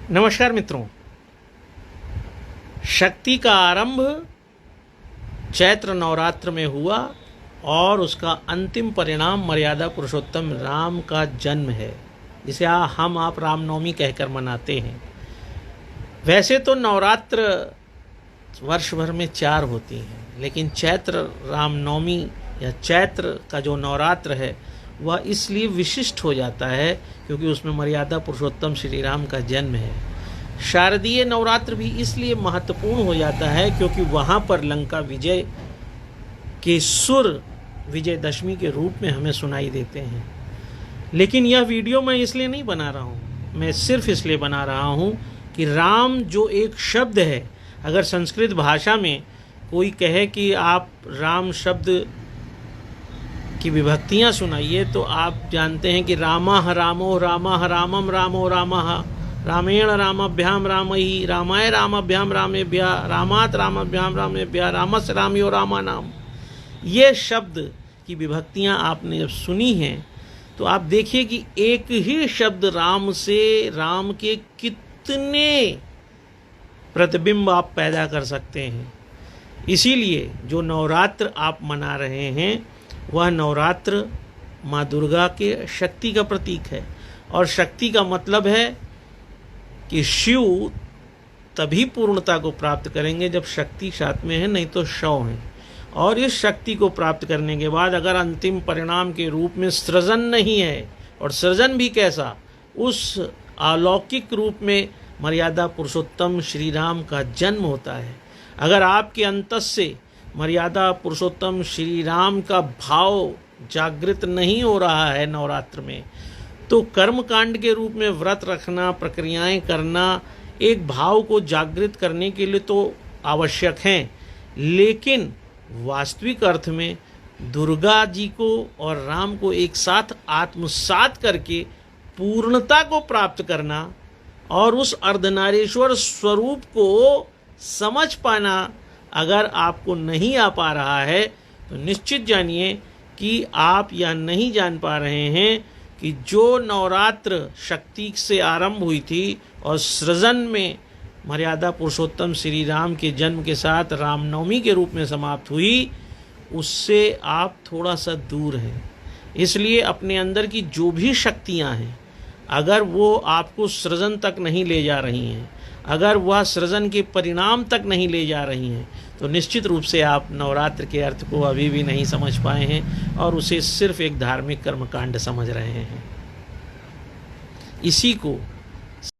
नमस्कार मित्रों, शक्ति का आरंभ चैत्र नवरात्र में हुआ और उसका अंतिम परिणाम मर्यादा पुरुषोत्तम राम का जन्म है, जिसे हम आप रामनवमी कहकर मनाते हैं। वैसे तो नवरात्र वर्ष भर में 4 होती हैं, लेकिन चैत्र रामनवमी या चैत्र का जो नवरात्र है वह इसलिए विशिष्ट हो जाता है क्योंकि उसमें मर्यादा पुरुषोत्तम श्री राम का जन्म है। शारदीय नवरात्र भी इसलिए महत्वपूर्ण हो जाता है क्योंकि वहाँ पर लंका विजय के सुर विजयदशमी के रूप में हमें सुनाई देते हैं। लेकिन यह वीडियो मैं इसलिए नहीं बना रहा हूँ, मैं सिर्फ इसलिए बना रहा हूँ कि राम जो एक शब्द है, अगर संस्कृत भाषा में कोई कहे कि आप राम शब्द की विभक्तियाँ सुनाइए तो आप जानते हैं कि रामः रामो रामः रामम रामो रामः रामेण रामभ्याम रामई रामाय रामभ्याम रामेभ्या रामात रामभ्याम रामेभ्या रामस्य रामयो रामा नाम। ये शब्द की विभक्तियाँ आपने जब सुनी हैं तो आप देखिए कि एक ही शब्द राम से राम के कितने प्रतिबिंब आप पैदा कर सकते हैं। इसीलिए जो नवरात्र आप मना रहे हैं वह नवरात्र माँ दुर्गा के शक्ति का प्रतीक है। और शक्ति का मतलब है कि शिव तभी पूर्णता को प्राप्त करेंगे जब शक्ति साथ में है, नहीं तो शव है। और इस शक्ति को प्राप्त करने के बाद अगर अंतिम परिणाम के रूप में सृजन नहीं है, और सृजन भी कैसा, उस अलौकिक रूप में मर्यादा पुरुषोत्तम श्री राम का जन्म होता है। अगर आपके अंतस से मर्यादा पुरुषोत्तम श्री राम का भाव जागृत नहीं हो रहा है नवरात्र में, तो कर्म कांड के रूप में व्रत रखना, प्रक्रियाएं करना एक भाव को जागृत करने के लिए तो आवश्यक हैं, लेकिन वास्तविक अर्थ में दुर्गा जी को और राम को एक साथ आत्मसात करके पूर्णता को प्राप्त करना और उस अर्धनारीश्वर स्वरूप को समझ पाना अगर आपको नहीं आ पा रहा है तो निश्चित जानिए कि आप यह नहीं जान पा रहे हैं कि जो नवरात्र शक्ति से आरंभ हुई थी और सृजन में मर्यादा पुरुषोत्तम श्री राम के जन्म के साथ रामनवमी के रूप में समाप्त हुई, उससे आप थोड़ा सा दूर हैं। इसलिए अपने अंदर की जो भी शक्तियां हैं, अगर वो आपको सृजन तक नहीं ले जा रही हैं, अगर वह सृजन के परिणाम तक नहीं ले जा रही हैं, तो निश्चित रूप से आप नवरात्र के अर्थ को अभी भी नहीं समझ पाए हैं और उसे सिर्फ एक धार्मिक कर्मकांड समझ रहे हैं। इसी को